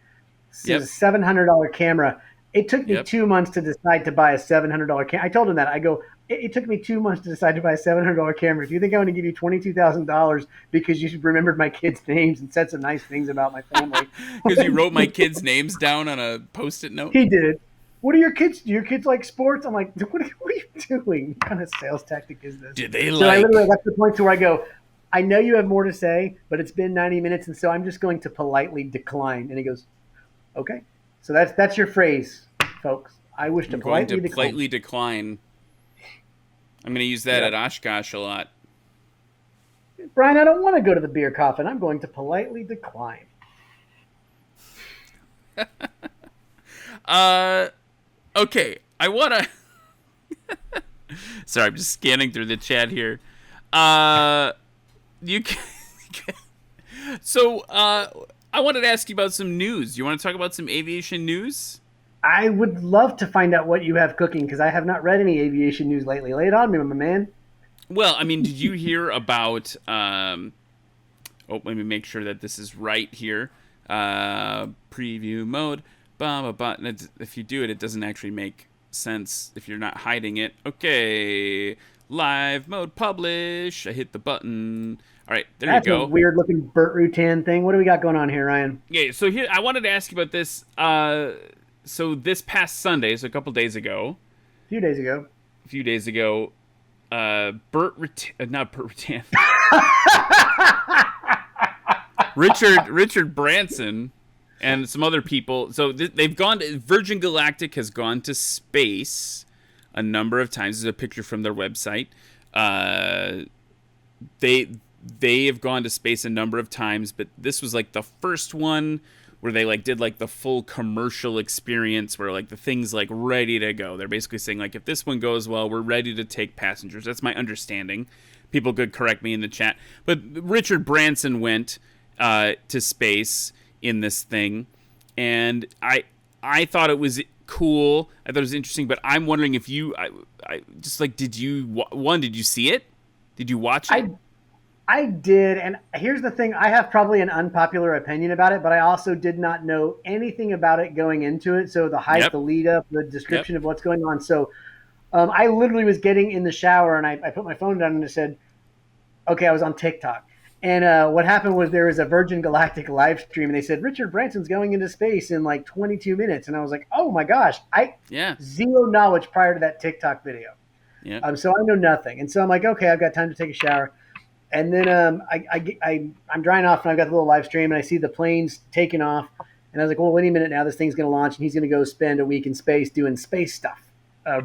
It's a $700 camera. It took me 2 months to decide to buy a $700 camera. I told him that. I go, it took me 2 months to decide to buy a $700 camera. Do you think I want to give you $22,000 because you remembered my kids' names and said some nice things about my family? Because you wrote my kids' names down on a Post-it note? He did. What are your kids? Do your kids like sports? I'm like, what are you doing? What kind of sales tactic is this? Did they I literally got to the point to where I go, I know you have more to say, but it's been 90 minutes, and so I'm just going to politely decline. And he goes, okay. So that's your phrase, folks. I wish to politely decline. I'm going to use that at Oshkosh a lot. Bryon, I don't want to go to the beer coffin. I'm going to politely decline. Okay. I want to... Sorry, I'm just scanning through the chat here. So, I wanted to ask you about some news. You want to talk about some aviation news? I would love to find out what you have cooking because I have not read any aviation news lately. Lay it on me, my man. Well, I mean, did you hear about... let me make sure that this is right here. Preview mode. If you do it, it doesn't actually make sense if you're not hiding it. Okay. Live mode publish. I hit the button. All right, there you go. That's a weird-looking Burt Rutan thing. What do we got going on here, Ryan? Yeah, so here I wanted to ask you about this. So this past Sunday, so a couple days ago. A few days ago, Richard Branson and some other people. So they've gone to, Virgin Galactic has gone to space a number of times. There's a picture from their website. They have gone to space a number of times, but this was like the first one where they like did like the full commercial experience where like the thing's like ready to go. They're basically saying like, if this one goes well, we're ready to take passengers. That's my understanding. People could correct me in the chat. But Richard Branson went to space in this thing, and I thought it was cool. I thought it was interesting, but I'm wondering if you, I just like, did you see it? Did you watch it? I did, and here's the thing. I have probably an unpopular opinion about it, but I also did not know anything about it going into it. So the hype, the lead up, the description of what's going on. So I literally was getting in the shower, and I put my phone down and I said, okay, I was on TikTok. And what happened was there was a Virgin Galactic live stream, and they said, Richard Branson's going into space in like 22 minutes. And I was like, oh my gosh, zero knowledge prior to that TikTok video. Yeah. So I know nothing. And so I'm like, okay, I've got time to take a shower. And then I'm drying off, and I've got the little live stream, and I see the planes taking off. And I was like, well, any minute now, this thing's going to launch, and he's going to go spend a week in space doing space stuff,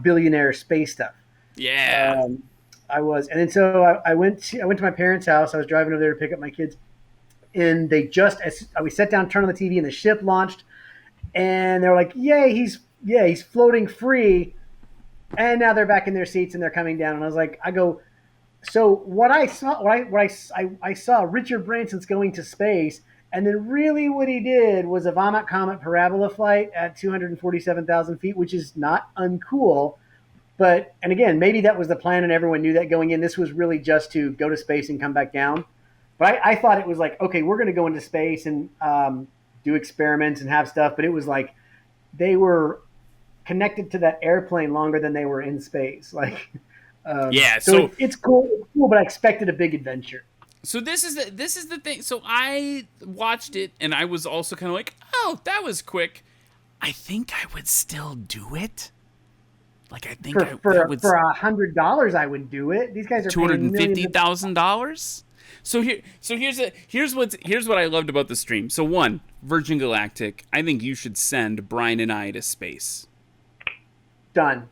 billionaire space stuff. Yeah. I was. And then so I went to my parents' house. I was driving over there to pick up my kids. and we sat down, turned on the TV, and the ship launched, and they're like, "Yay, he's floating free," and now they're back in their seats and they're coming down, and I was like, so what I saw Richard Branson's going to space, and then really what he did was a Vomit Comet parabola flight at 247,000 feet, which is not uncool. But, and again, maybe that was the plan and everyone knew that going in. This was really just to go to space and come back down. But I thought it was like, okay, we're going to go into space and do experiments and have stuff. But it was like they were connected to that airplane longer than they were in space. Like, so it's cool, but I expected a big adventure. So this is the thing. So I watched it, and I was also kind of like, oh, that was quick. I think I would still do it. Like, I think for $100, I would do it. These guys are $250,000. So here's what I loved about the stream. So one, Virgin Galactic. I think you should send Bryon and I to space. Done.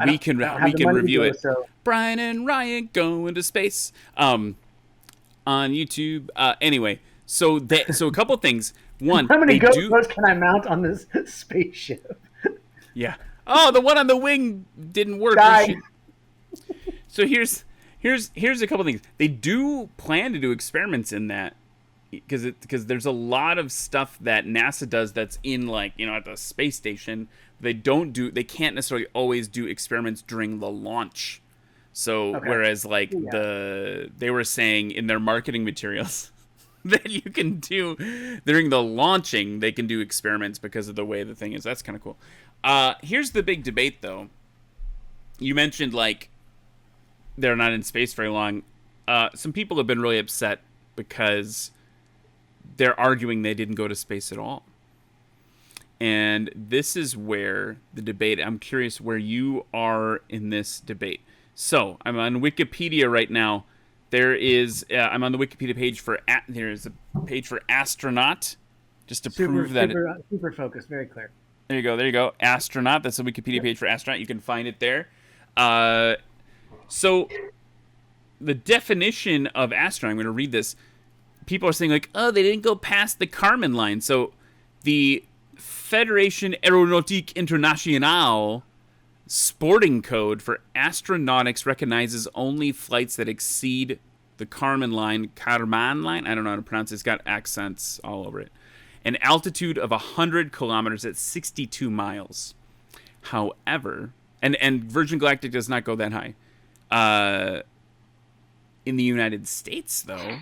We can review it. So. Bryon and Ryan go into space. On YouTube. Anyway, so a couple things. One, how many GoPros can I mount on this spaceship? Yeah. Oh, the one on the wing didn't work. So here's a couple things. They do plan to do experiments in that because there's a lot of stuff that NASA does that's in, like, you know, at the space station. They can't necessarily always do experiments during the launch. So whereas like they were saying in their marketing materials that you can do during the launching, they can do experiments because of the way the thing is. That's kind of cool. Here's the big debate, though. You mentioned, like, they're not in space very long. Some people have been really upset because they're arguing they didn't go to space at all. And this is where the debate, I'm curious where you are in this debate. So, I'm on Wikipedia right now. I'm on the Wikipedia page there's a page for astronaut, just to prove that. Super focused, very clear. There you go. Astronaut. That's the Wikipedia page for astronaut. You can find it there. So the definition of astronaut, I'm going to read this. People are saying, like, oh, they didn't go past the Kármán line. So the Fédération Aéronautique Internationale sporting code for astronautics recognizes only flights that exceed the Kármán line. I don't know how to pronounce it. It's got accents all over it. An altitude of 100 kilometers at 62 miles. However, and Virgin Galactic does not go that high. In the United States, though,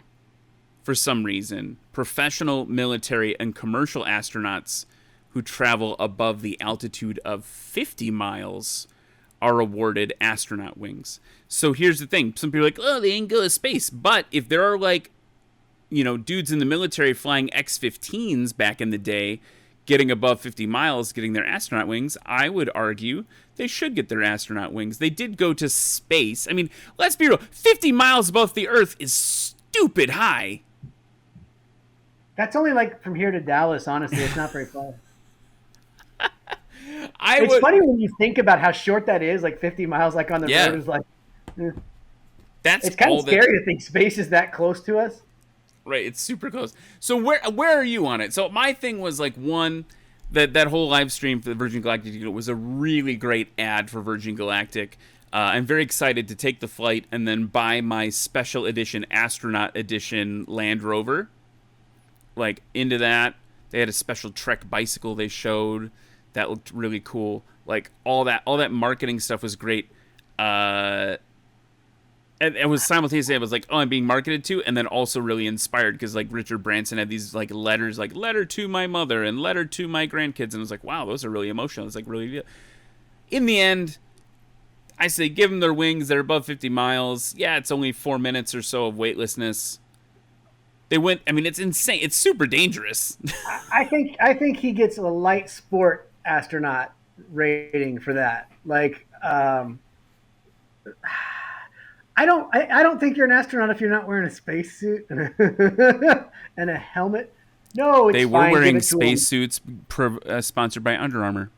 for some reason, professional, military, and commercial astronauts who travel above the altitude of 50 miles are awarded astronaut wings. So here's the thing. Some people are like, oh, they didn't go to space. But if there are, like, you know, dudes in the military flying X-15s back in the day, getting above 50 miles, getting their astronaut wings, I would argue they should get their astronaut wings. They did go to space. I mean, let's be real. 50 miles above the Earth is stupid high. That's only like from here to Dallas, honestly. It's not very far. It's funny when you think about how short that is, like 50 miles, like on the road is like... It's kind of scary to think space is that close to us. Right, it's super close. So where are you on it? So my thing was, like, one, that whole live stream for the Virgin Galactic was a really great ad for Virgin Galactic. I'm very excited to take the flight and then buy my special edition astronaut edition Land Rover. Like, into that. They had a special Trek bicycle they showed that looked really cool. Like, all that marketing stuff was great. And it was simultaneously, I was like, oh, I'm being marketed to, and then also really inspired because, like, Richard Branson had these, like, letters, like, letter to my mother and letter to my grandkids, and I was like, wow, those are really emotional. It's like, really. In the end, I say give them their wings. They're above 50 miles. Yeah, it's only 4 minutes or so of weightlessness. They went. I mean, it's insane. It's super dangerous. I think he gets a light sport astronaut rating for that. Like, I don't think you're an astronaut if you're not wearing a spacesuit and a helmet. No, it's they were fine. Wearing spacesuits sponsored by Under Armour.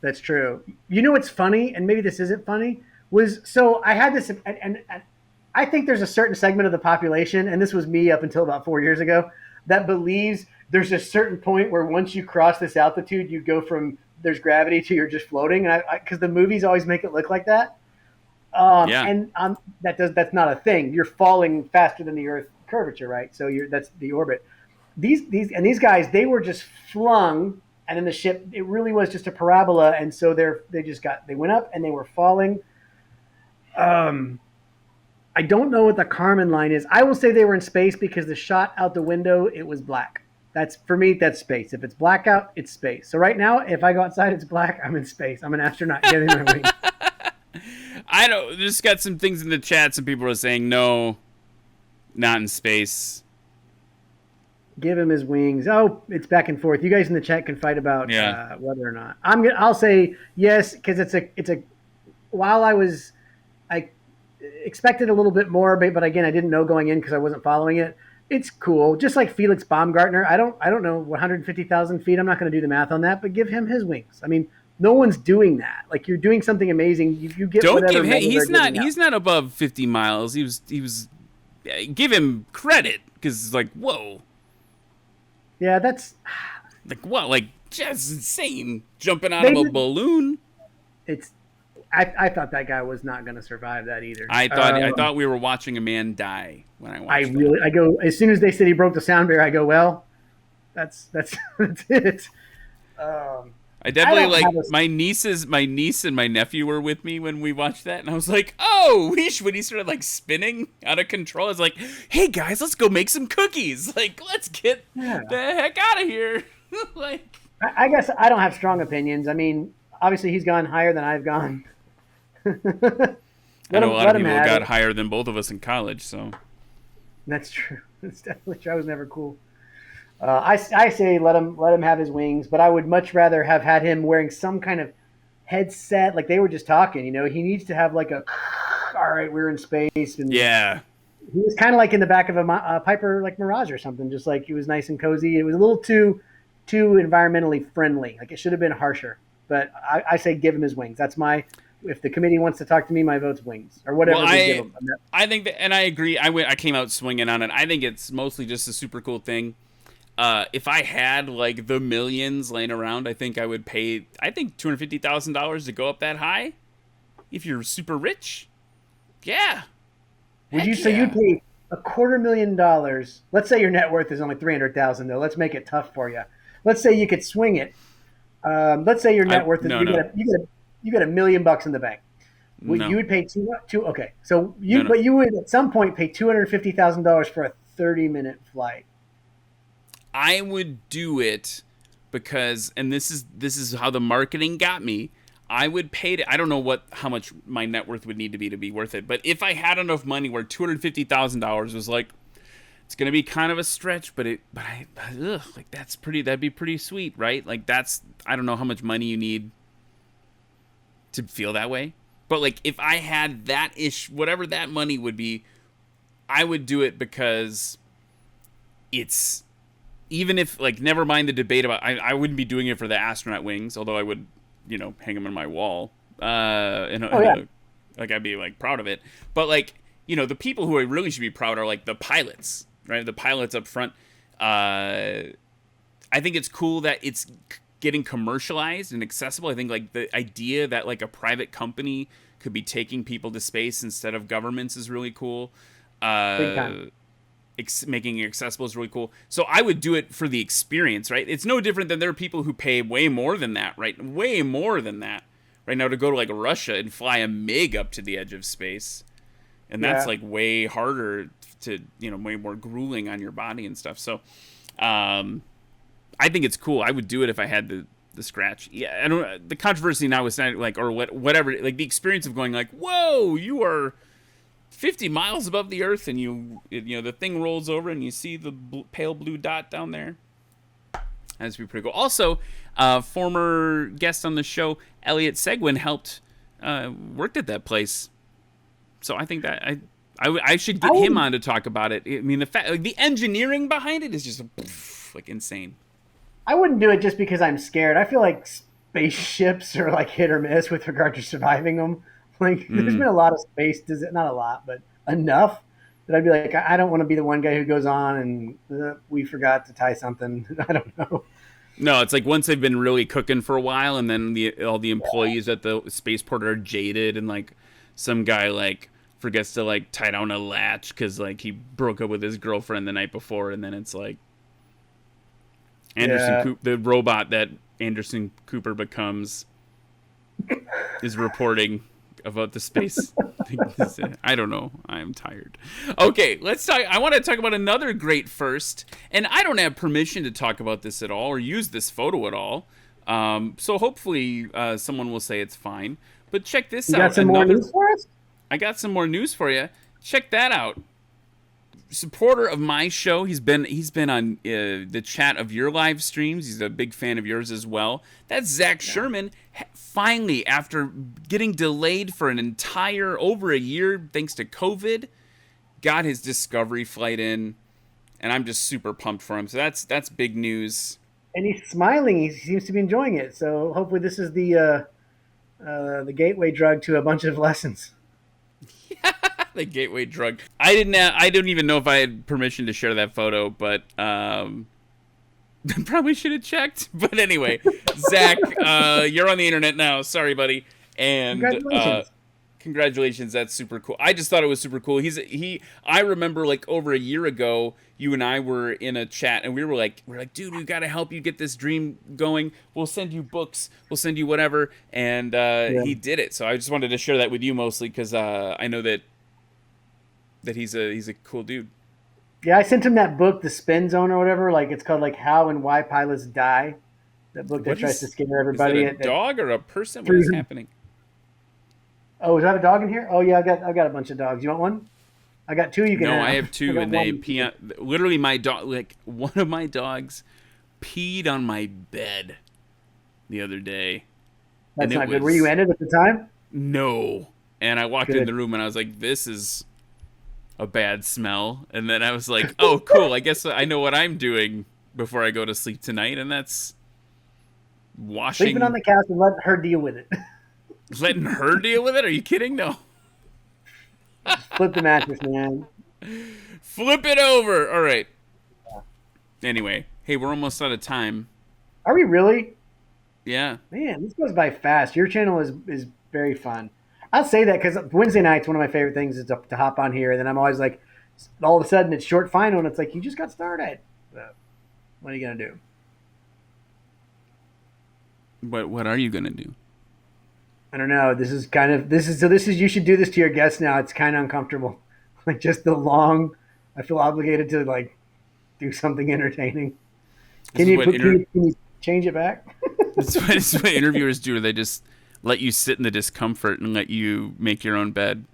That's true. You know what's funny, and maybe this isn't funny, was so I had this, and I think there's a certain segment of the population, and this was me up until about 4 years ago, that believes there's a certain point where once you cross this altitude, you go from there's gravity to you're just floating. And because the movies always make it look like that. And that's not a thing. You're falling faster than the Earth curvature, right? So that's the orbit. These guys, they were just flung, and then the ship, it really was just a parabola, and so they went up and they were falling. I don't know what the Kármán line is. I will say they were in space because the shot out the window, it was black. For me, that's space. If it's black out, it's space. So right now, if I go outside, it's black, I'm in space. I'm an astronaut getting my wings. I don't. Just got some things in the chat. Some people are saying no, not in space. Give him his wings. Oh, it's back and forth. You guys in the chat can fight about whether or not. I'll say yes because it's a. While I expected a little bit more, but again, I didn't know going in because I wasn't following it. It's cool. Just like Felix Baumgartner. I don't know 150,000 feet. I'm not going to do the math on that, but give him his wings. I mean, no one's doing that. Like you're doing something amazing. You get don't whatever give him. He's out. not above 50 miles. He was. Give him credit because like whoa. Yeah, that's like what? Like just insane jumping out of a balloon. I thought that guy was not going to survive that either. I thought we were watching a man die when I watched. I go as soon as they said he broke the sound barrier. I go, well, that's it. I definitely like my niece and my nephew were with me when we watched that, and I was like, oh, when he started like spinning out of control, I was like, hey guys, let's go make some cookies. Like, let's get the heck out of here. Like, I guess I don't have strong opinions. I mean, obviously he's gone higher than I've gone. I know a lot of people got higher than both of us in college, so that's true. That's definitely true. I was never cool. I say let him have his wings, but I would much rather have had him wearing some kind of headset. Like they were just talking, he needs to have like a. All right, we're in space, and yeah, he was kind of like in the back of a Piper like Mirage or something. Just like he was nice and cozy. It was a little too environmentally friendly. Like it should have been harsher. But I say give him his wings. That's my. If the committee wants to talk to me, my vote's wings or whatever. Well, they give him. I think that, and I agree. I came out swinging on it. I think it's mostly just a super cool thing. If I had like the millions laying around, I think I would pay. I think $250,000 to go up that high. If you're super rich, yeah. Would you? So you'd pay $250,000. Let's say your net worth is only $300,000 though. Let's make it tough for you. Let's say you could swing it. Let's say your net worth is you get $1 million in the bank. You would pay two. Okay, so but you would at some point pay $250,000 for a 30-minute flight. I would do it because, and this is how the marketing got me. I would pay I don't know how much my net worth would need to be worth it, but if I had enough money where $250,000 was like, it's gonna be kind of a stretch, that'd be pretty sweet, right? Like I don't know how much money you need to feel that way, but like if I had that whatever that money would be, I would do it because it's. Even if, like, never mind the debate about, I wouldn't be doing it for the astronaut wings, although I would, hang them on my wall. Like, I'd be, like, proud of it. But, like, the people who I really should be proud are, like, the pilots, right? The pilots up front. I think it's cool that it's getting commercialized and accessible. I think, like, the idea that, like, a private company could be taking people to space instead of governments is really cool. Big time. Making it accessible is really cool. So I would do it for the experience, right? It's no different than there are people who pay way more than that, right? Way more than that right now to go to like Russia and fly a MiG up to the edge of space. And that's like way harder to, way more grueling on your body and stuff. So I think it's cool. I would do it if I had the scratch. Yeah, I don't. The controversy now is not like, or whatever, like the experience of going like, whoa, you are 50 miles above the Earth, and the thing rolls over, and you see the pale blue dot down there. That's pretty cool. Also, former guest on the show, Elliot Seguin, worked at that place. So I think that I should get him on to talk about it. I mean, the engineering behind it is just like insane. I wouldn't do it just because I'm scared. I feel like spaceships are like hit or miss with regard to surviving them. Like, there's been a lot of space, not a lot, but enough that I'd be like, I don't want to be the one guy who goes on and we forgot to tie something. I don't know. No, it's like once they've been really cooking for a while, and then all the employees at the spaceport are jaded, and like some guy like forgets to like tie down a latch because like he broke up with his girlfriend the night before, and then it's like the robot that Anderson Cooper becomes is reporting about the space. I don't know. I'm tired. Okay, let's talk. I want to talk about another great first, and I don't have permission to talk about this at all or use this photo at all. So hopefully someone will say it's fine. But check this out. You got some more news for us? I got some more news for you. Check that out. Supporter of my show. He's been on the chat of your live streams. He's a big fan of yours as well. That's Zach Sherman. Finally, after getting delayed for an entire over a year thanks to COVID, got his Discovery flight in, and I'm just super pumped for him. So that's big news. And he's smiling. He seems to be enjoying it. So hopefully this is the gateway drug to a bunch of lessons. The gateway drug. I didn't even know if I had permission to share that photo, but probably should have checked. But anyway, Zach, you're on the internet now. Sorry, buddy. And congratulations. That's super cool. I just thought it was super cool. I remember like over a year ago, you and I were in a chat, and we're like, dude, we got to help you get this dream going. We'll send you books. We'll send you whatever. And he did it. So I just wanted to share that with you mostly because I know that he's a cool dude. Yeah, I sent him that book, The Spin Zone or whatever. Like it's called like How and Why Pilots Die. That book that tries to scare everybody. Is that a dog or a person? What is happening? Oh, is that a dog in here? Oh yeah, I got a bunch of dogs. You want one? I got two. You can. No, have. I have two, and they pee on. Literally, my dog. Like one of my dogs peed on my bed the other day. That's not good. Were you in it at the time? No. And I walked in the room and I was like, "This is a bad smell." And then I was like, "Oh, cool. I guess I know what I'm doing before I go to sleep tonight, and that's washing." Sleeping on the couch and letting her deal with it. Letting her deal with it? Are you kidding? No. Flip the mattress, man. Flip it over. All right. Anyway, hey, we're almost out of time. Are we really? Yeah. Man, this goes by fast. Your channel is very fun. I'll say that because Wednesday night's one of my favorite things is to hop on here. And then I'm always like, all of a sudden it's short final, and it's like, you just got started. So, what are you going to do? What are you going to do? I don't know. This is you should do this to your guests now. It's kind of uncomfortable. Like just the long, I feel obligated to like do something entertaining. Can you change it back? That's what interviewers do. They just let you sit in the discomfort and let you make your own bed.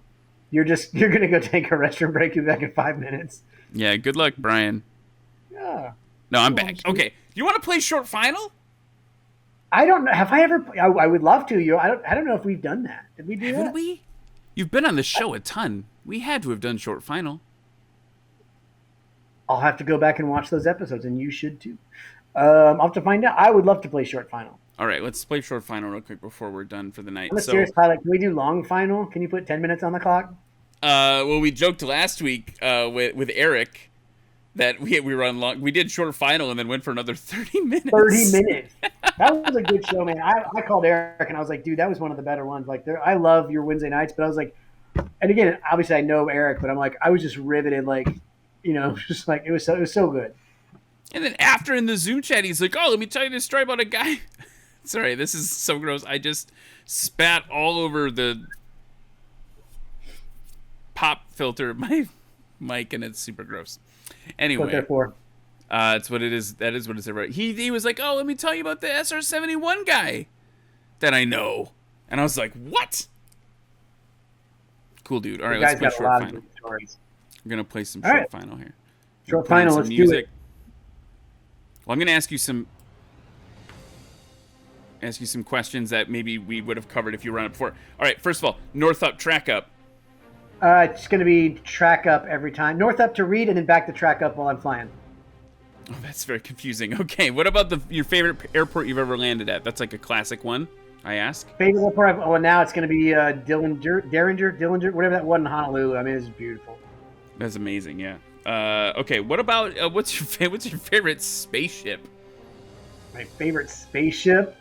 You're going to go take a restroom break. You'll be back in 5 minutes. Yeah. Good luck, Bryon. Yeah. No, I'm back. Okay. You want to play short final? I don't know. Have I ever? I would love to. I don't know if we've done that. Did we do that? Haven't we? You've been on the show a ton. We had to have done short final. I'll have to go back and watch those episodes, and you should too. I'll have to find out. I would love to play short final. All right, let's play short final real quick before we're done for the night. I'm a serious pilot. Can we do long final? Can you put 10 minutes on the clock? Well, we joked last week with Eric that we were on long. We did short final and then went for another 30 minutes. 30 minutes. That was a good show, man. I called Eric and I was like, dude, that was one of the better ones. Like, I love your Wednesday nights, but I was like, and again, obviously I know Eric, but I'm like, I was just riveted, like, just like it was so good. And then after in the Zoom chat, he's like, "Oh, let me tell you this story about a guy." Sorry, this is so gross. I just spat all over the pop filter of my mic, and it's super gross. Anyway, it's what it is. That is what it's about. He was like, "Oh, let me tell you about the SR-71 guy that I know," and I was like, "What?" Cool dude. All right, let's play short final. We're gonna play some short final here. Short final. Let's do it. Well, I'm gonna ask you some questions that maybe we would have covered if you were on it before. All right. First of all, north up, track up. It's going to be track up every time. North up to read and then back to track up while I'm flying. Oh, that's very confusing. Okay, what about your favorite airport you've ever landed at? That's like a classic one. I ask. Favorite airport? Oh, and now it's going to be Dillinger, whatever that one in Honolulu. I mean, it's beautiful. That's amazing. Yeah. Okay. What about what's your favorite spaceship? My favorite spaceship.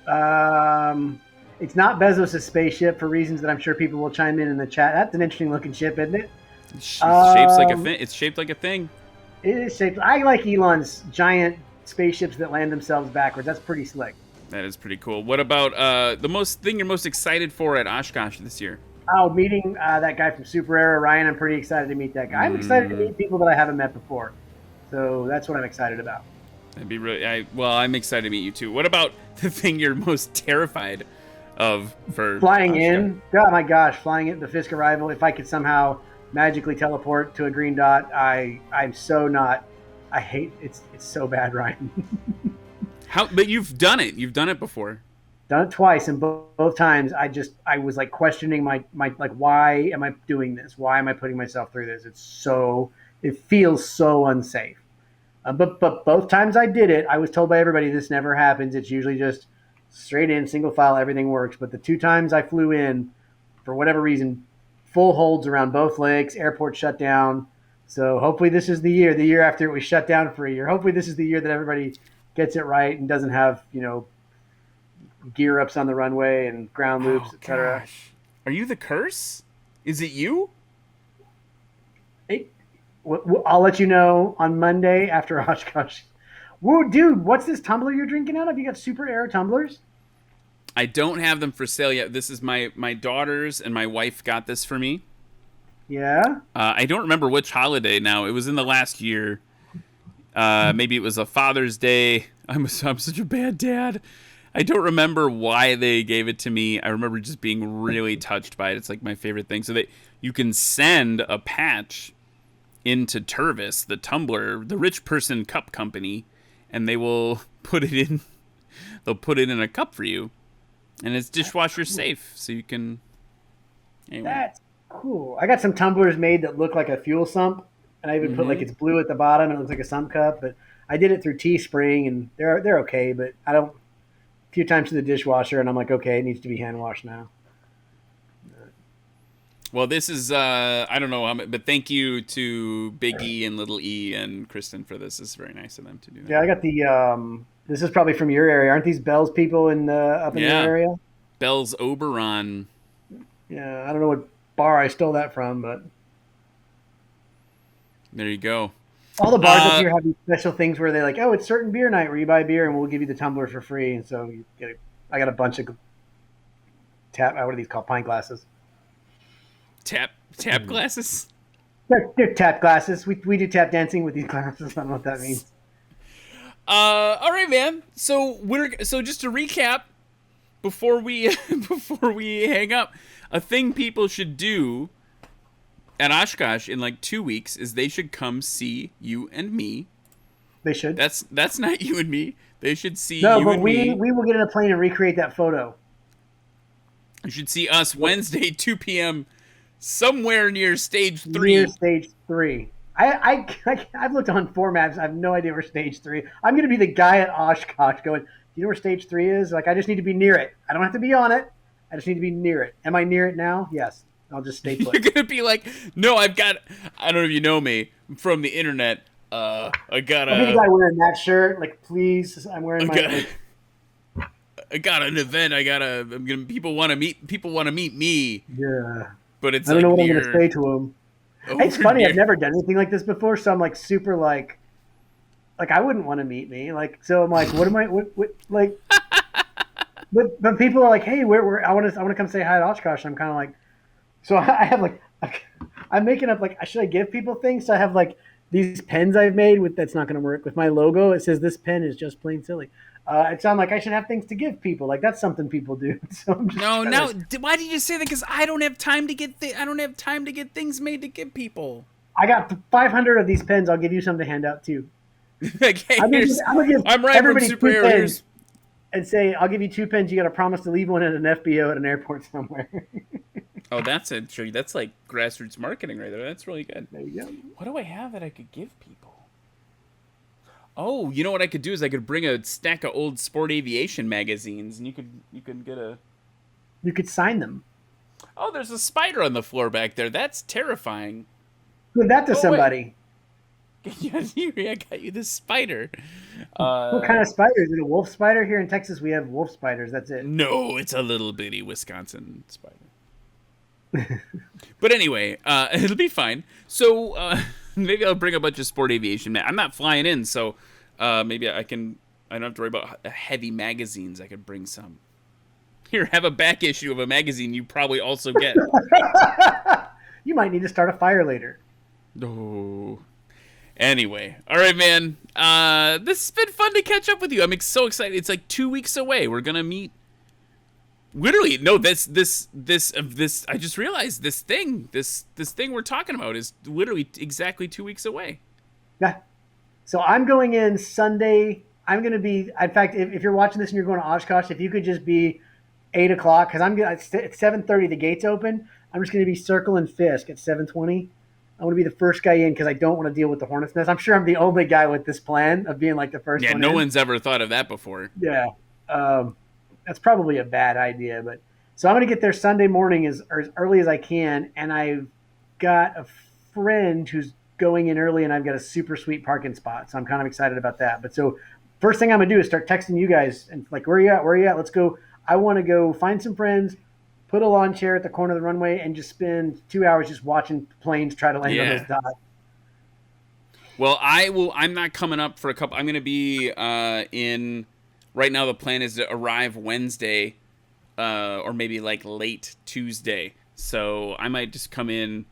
It's not Bezos' spaceship for reasons that I'm sure people will chime in the chat. That's an interesting looking ship, isn't it? It's shaped like a thing. It's shaped like a thing. It is shaped. I like Elon's giant spaceships that land themselves backwards. That's pretty slick. That is pretty cool. What about the thing you're most excited for at Oshkosh this year? Oh, meeting that guy from SuperAero, Ryan. I'm pretty excited to meet that guy. I'm excited to meet people that I haven't met before. So that's what I'm excited about. That'd be really. I'm excited to meet you too. What about the thing you're most terrified of for flying Oshkosh? in? God, my gosh, flying in the Fisk arrival. If I could somehow magically teleport to a green dot, I'm so not. I hate it's so bad, Ryan. But you've done it. You've done it before. Done it twice, and both times I was like questioning my like, why am I doing this? Why am I putting myself through this? It feels so unsafe. But both times I did it, I was told by everybody this never happens. It's usually just straight in, single file, everything works. But the 2 times I flew in, for whatever reason, full holds around both legs, airport shut down. So hopefully this is the year after it was shut down for a year. Hopefully this is the year that everybody gets it right and doesn't have, gear ups on the runway and ground loops, etc. Are you the curse? Is it you? I'll let you know on Monday after Oshkosh. Whoa, dude, what's this tumbler you're drinking out of? You got SuperAero tumblers? I don't have them for sale yet. This is my daughters and my wife got this for me. Yeah? I don't remember which holiday now. It was in the last year. Maybe it was a Father's Day. I'm such a bad dad. I don't remember why they gave it to me. I remember just being really touched by it. It's like my favorite thing. So that you can send a patch into Tervis, the tumbler, the rich person cup company, and they will put it in. They'll put it in a cup for you, and it's dishwasher safe, so you can. Anyway. That's cool. I got some tumblers made that look like a fuel sump, and I even put like it's blue at the bottom and it looks like a sump cup. But I did it through Teespring, and they're okay. But I don't. A few times to the dishwasher, and I'm like, okay, it needs to be hand washed now. Well, this is, I don't know, but thank you to Big E and Little E and Kristen for this. It's very nice of them to do that. Yeah, I got the, this is probably from your area. Aren't these Bell's people up in your area? Bell's Oberon. Yeah, I don't know what bar I stole that from, but. There you go. All the bars up here have these special things where they're like, oh, it's certain beer night where you buy beer and we'll give you the tumbler for free. And so I got a bunch of what are these called? Pint glasses. Tap glasses? They're tap glasses. We do tap dancing with these glasses. I don't know what that means. All right, man. So just to recap before we hang up, a thing people should do at Oshkosh in like 2 weeks is they should come see you and me. They should. That's not you and me. They should see you but and me. we will get in a plane and recreate that photo. You should see us Wednesday, 2 p.m. somewhere near stage 3. Near stage 3. I've looked on 4 maps. I have no idea where stage 3. I'm going to be the guy at Oshkosh going, do you know where stage 3 is? Like, I just need to be near it. I don't have to be on it. I just need to be near it. Am I near it now? Yes. I'll just stay put. You're going to be like, no, I don't know if you know me from the internet. I got a... the guy wearing that shirt. Like, please, I'm wearing I got an event. People want to meet me. Yeah. But it's I don't know what I'm going to say to them. It's funny. I've never done anything like this before, so I'm like super like I wouldn't want to meet me. Like, so I'm like, what am I? What like? but people are like, hey, where I want to come say hi at Oshkosh. I'm kind of like, so I have like, I'm making up like, should I give people things? So I have like these pens I've made that's not going to work with my logo. It says this pen is just plain silly. It sounds like I should have things to give people. Like that's something people do. So I'm just why did you say that? Because I don't have time to get things made to give people. I got 500 of these pens. I'll give you some to hand out too. Okay, I'm gonna give everybody from SuperAero and say I'll give you 2 pens. You got to promise to leave one at an FBO at an airport somewhere. Oh, that's like grassroots marketing right there. That's really good. There you go. What do I have that I could give people? Oh, you know what I could do is I could bring a stack of old sport aviation magazines, and you could get a You could sign them. Oh, there's a spider on the floor back there. That's terrifying. Give that to Oh, wait. somebody. I got you this spider. What kind of spider? Is it a wolf spider? Here in Texas, we have wolf spiders. That's it. No, it's a little bitty Wisconsin spider. But anyway, it'll be fine. So maybe I'll bring a bunch of sport aviation. I'm not flying in, so maybe I don't have to worry about heavy magazines. I could bring some. Here, have a back issue of a magazine you probably also get. You might need to start a fire later. Oh. Anyway, all right, man. This has been fun to catch up with you. I'm so excited. It's like 2 weeks away. We're gonna meet. Literally, no. This. I just realized this thing we're talking about is literally exactly 2 weeks away. Yeah. So I'm going in Sunday. I'm going to be. In fact, if you're watching this and you're going to Oshkosh, if you could just be 8 o'clock, because at 7:30 the gates open. I'm just going to be circling Fisk at 7:20. I want to be the first guy in because I don't want to deal with the hornet's nest. I'm sure I'm the only guy with this plan of being like the first one. Yeah, no in. one's ever thought of that before. Yeah. That's probably a bad idea. But so I'm going to get there Sunday morning as early as I can. And I've got a friend who's going in early and I've got a super sweet parking spot. So I'm kind of excited about that. But so first thing I'm going to do is start texting you guys and like, where are you at? Where are you at? Let's go. I want to go find some friends, put a lawn chair at the corner of the runway, and just spend 2 hours just watching planes try to land on those dots. Well, I'm not coming up for a couple. I'm going to be in. Right now, the plan is to arrive Wednesday, or maybe like late Tuesday. So I might just come in.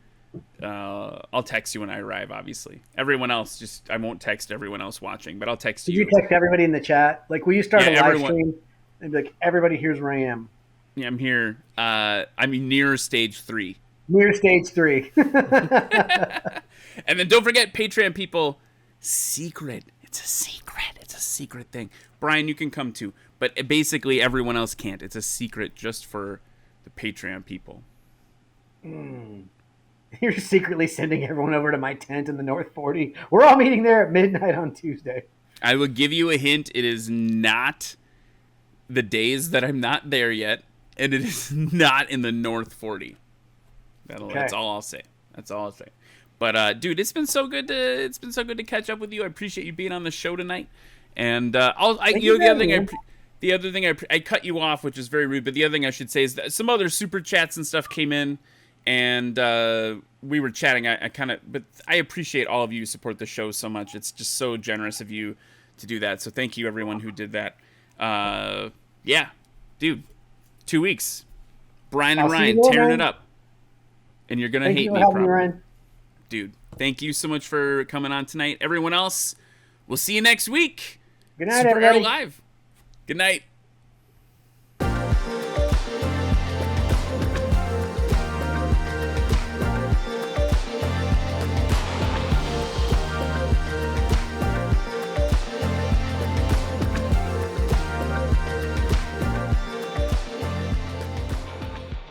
I'll text you when I arrive. Obviously, everyone else I won't text everyone else watching, but I'll text you. Did you text everybody in the chat? Like, will you start a live stream and be like, everybody, here's where I am. Yeah, I'm here. I'm near stage 3. Near stage 3. And then don't forget, Patreon people, secret. It's a secret. It's a secret thing. Bryon, you can come too. But basically, everyone else can't. It's a secret just for the Patreon people. You're secretly sending everyone over to my tent in the North 40. We're all meeting there at midnight on Tuesday. I will give you a hint. It is not the days that I'm not there yet. And it is not in the North 40. That's all I'll say. That's all I'll say. But dude, it's been so good to catch up with you. I appreciate you being on the show tonight. And the other thing I cut you off, which is very rude. But the other thing I should say is that some other super chats and stuff came in, and we were chatting. But I appreciate all of you who support the show so much. It's just so generous of you to do that. So thank you everyone who did that. Yeah, dude. 2 weeks. Bryon and Ryan tearing it up. And you're going to hate me, probably. Ryan. Dude, thank you so much for coming on tonight. Everyone else, we'll see you next week. Good night, everybody. SuperAero Live. Good night.